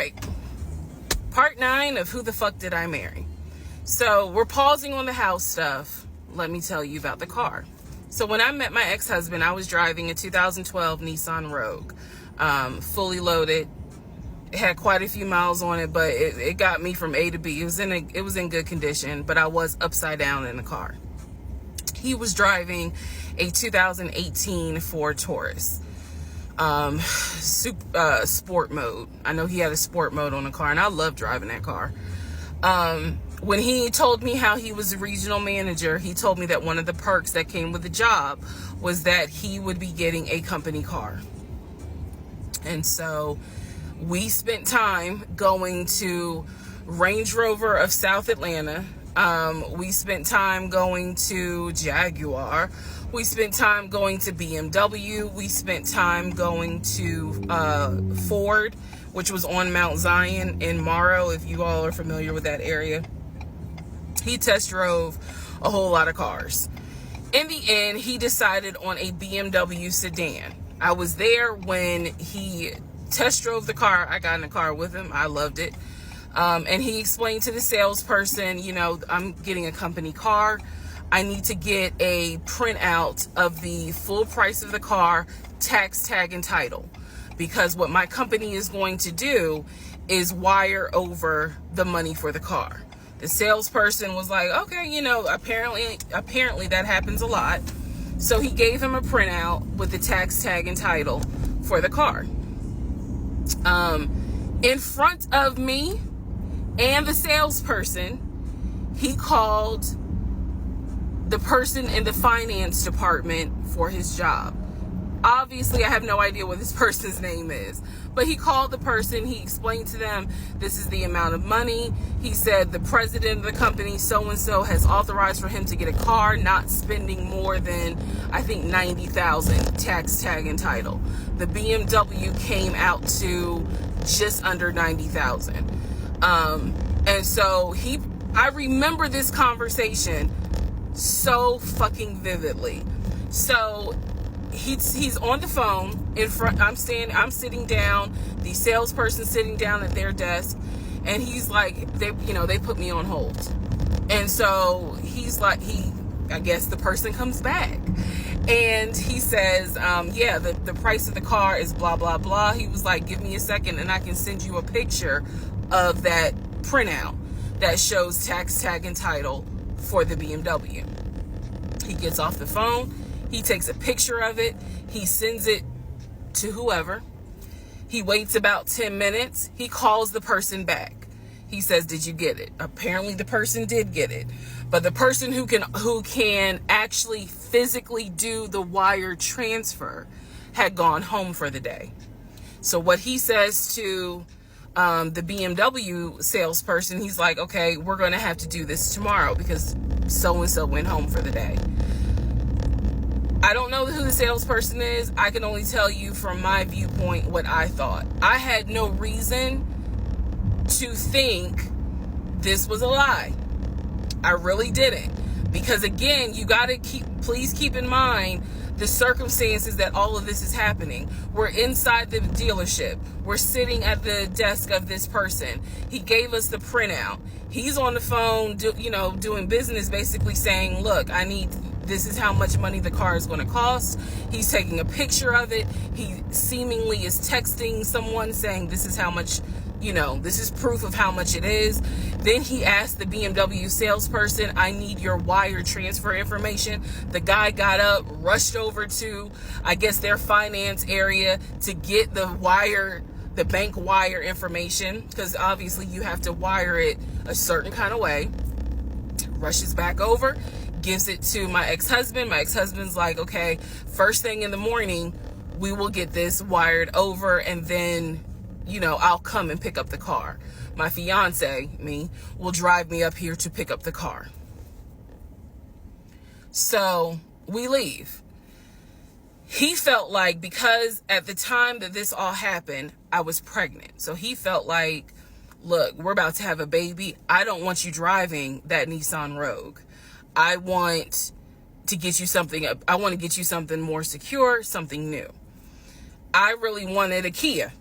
right. Part 9 of Who the Fuck Did I Marry? So we're pausing on the house stuff. Let me tell you about the car. So when I met my ex-husband, I was driving a 2012 Nissan Rogue, fully loaded. It had quite a few miles on it, but it got me from A to B. It was in good condition, but I was upside down in the car. He was driving a 2018 Ford Taurus, sport mode. I know he had a sport mode on the car, and I love driving that car. When he told me how he was a regional manager, he told me that one of the perks that came with the job was that he would be getting a company car. And so we spent time going to Range Rover of South Atlanta. We spent time going to Jaguar. We spent time going to BMW. We spent time going to Ford, which was on Mount Zion in Morrow, if you all are familiar with that area. He test drove a whole lot of cars. In the end, he decided on a BMW sedan. I was there when he test drove the car. I got in the car with him. I loved it. And he explained to the salesperson, I'm getting a company car. I need to get a printout of the full price of the car, tax, tag, and title. Because what my company is going to do is wire over the money for the car. The salesperson was like, okay, apparently that happens a lot. So he gave him a printout with the tax, tag, and title for the car. In front of me and the salesperson, he called the person in the finance department for his job. Obviously, I have no idea what this person's name is, but he called the person. He explained to them, this is the amount of money. He said the president of the company, so-and-so, has authorized for him to get a car, not spending more than, I think, $90,000 tax, tag, and title. The BMW came out to just under $90,000. And so I remember this conversation so fucking vividly. So he's on the phone in front. I'm sitting down, the salesperson sitting down at their desk, and he's like, they put me on hold. And so he's like, I guess the person comes back and he says, the price of the car is blah, blah, blah. He was like, give me a second and I can send you a picture of that printout that shows tax, tag, and title for the BMW. He gets off the phone. He takes a picture of it. He sends it to whoever. He waits about 10 minutes. He calls the person back. He says, did you get it? Apparently the person did get it. But the person who can actually physically do the wire transfer had gone home for the day. So what he says to the BMW salesperson, he's like, okay, we're going to have to do this tomorrow because so-and-so went home for the day. I don't know who the salesperson is. I can only tell you from my viewpoint what I thought. I had no reason to think this was a lie. I really didn't. Because again, you got to please keep in mind the circumstances that all of this is happening. We're inside the dealership. We're sitting at the desk of this person. He gave us the printout. He's on the phone, doing business, basically saying, look, this is how much money the car is going to cost. He's taking a picture of it. He seemingly is texting someone saying, this is how much, this is proof of how much it is. Then he asked the BMW salesperson, I need your wire transfer information. The guy got up, rushed over to, I guess, their finance area to get the bank wire information, because obviously you have to wire it a certain kind of way. Rushes back over, gives it to my ex-husband. My ex-husband's like, okay, first thing in the morning, we will get this wired over, and then, I'll come and pick up the car. My fiance, will drive me up here to pick up the car. So we leave. He felt like, because at the time that this all happened, I was pregnant. So he felt like, look, we're about to have a baby. I don't want you driving that Nissan Rogue. I want to get you something. I want to get you something more secure, something new. I really wanted a Kia.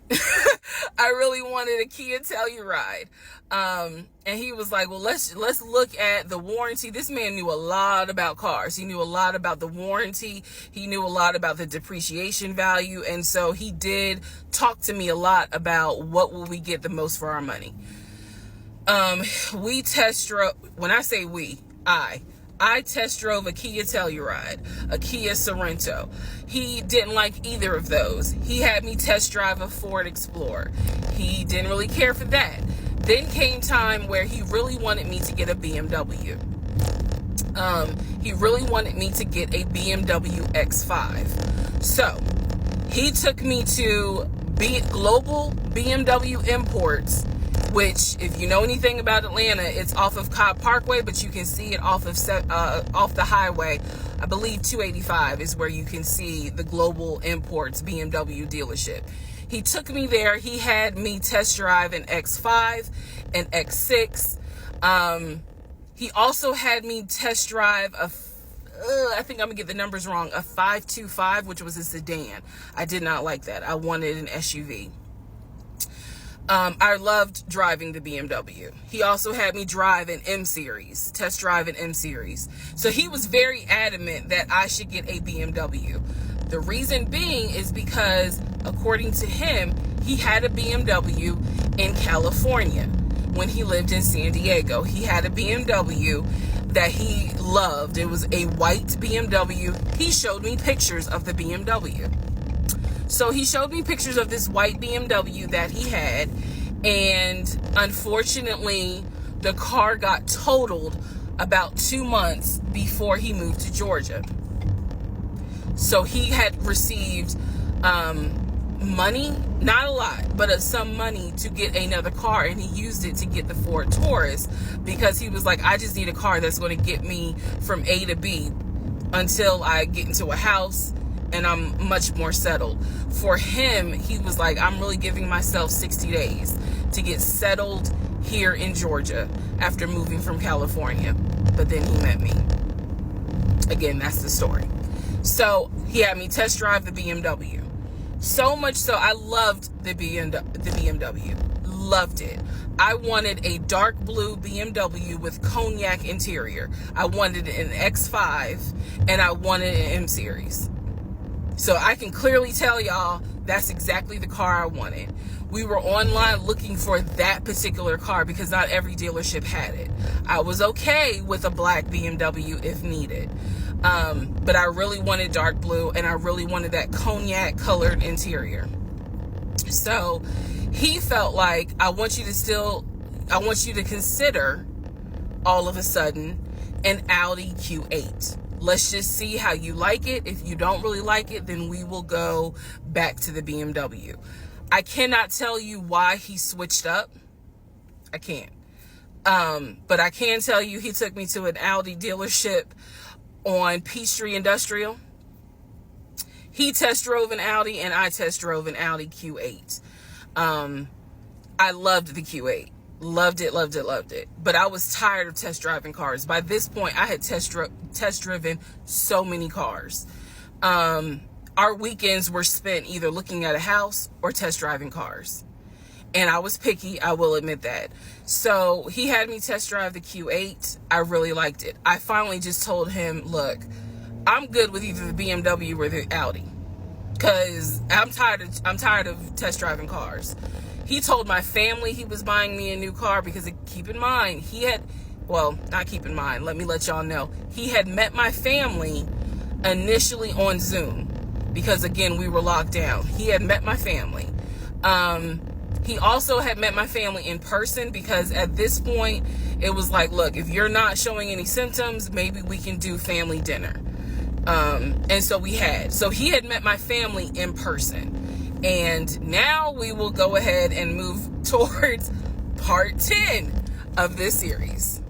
I really wanted a Kia Telluride. And he was like, well, let's look at the warranty. This man knew a lot about cars. He knew a lot about the warranty. He knew a lot about the depreciation value. And so he did talk to me a lot about what will we get the most for our money. We test drove, when I say we, I test drove a Kia Telluride, a Kia Sorento. He didn't like either of those. He had me test drive a Ford Explorer. He didn't really care for that. Then came time where he really wanted me to get a BMW. He really wanted me to get a BMW X5. So he took me to Global BMW Imports, which, if you know anything about Atlanta, it's off of Cobb Parkway, but you can see it off the highway. I believe 285 is where you can see the Global Imports BMW dealership. He took me there. He had me test drive an X5, an X6. He also had me test drive I think I'm gonna get the numbers wrong, a 525, which was a sedan. I did not like that. I wanted an SUV. I loved driving the BMW. He also had me drive an M-Series, test drive an M-Series. So he was very adamant that I should get a BMW. The reason being is because, according to him, he had a BMW in California when he lived in San Diego. He had a BMW that he loved. It was a white BMW. He showed me pictures of the BMW. So he showed me pictures of this white BMW that he had, and unfortunately, the car got totaled about 2 months before he moved to Georgia. So he had received money, not a lot, but some money to get another car, and he used it to get the Ford Taurus because he was like, I just need a car that's going to get me from A to B until I get into a house and I'm much more settled. For him, he was like, I'm really giving myself 60 days to get settled here in Georgia after moving from California. But then he met me. Again, that's the story. So he had me test drive the BMW. So much so, I loved the BMW. Loved it. I wanted a dark blue BMW with cognac interior. I wanted an X5, and I wanted an M-Series. So I can clearly tell y'all that's exactly the car I wanted. We were online looking for that particular car because not every dealership had it. I was okay with a black BMW if needed. But I really wanted dark blue, and I really wanted that cognac colored interior. So he felt like, I want you to consider all of a sudden an Audi Q8. Let's just see how you like it. If you don't really like it, then we will go back to the BMW. I cannot tell you why he switched up. I can't. But I can tell you he took me to an Audi dealership on Peachtree Industrial. He test drove an Audi, and I test drove an Audi Q8. I loved the Q8. Loved it, loved it, loved it. But I was tired of test driving cars. By this point, I had test driven so many cars. Our weekends were spent either looking at a house or test driving cars. And I was picky, I will admit that. So he had me test drive the Q8. I really liked it. I finally just told him, look, I'm good with either the BMW or the Audi, because I'm tired of test driving cars. He told my family he was buying me a new car because, keep in mind, not keep in mind, let me let y'all know, he had met my family initially on Zoom because, again, we were locked down. He had met my family. He also had met my family in person because at this point, it was like, look, if you're not showing any symptoms, maybe we can do family dinner. And so we had. So he had met my family in person. And now we will go ahead and move towards part 10 of this series.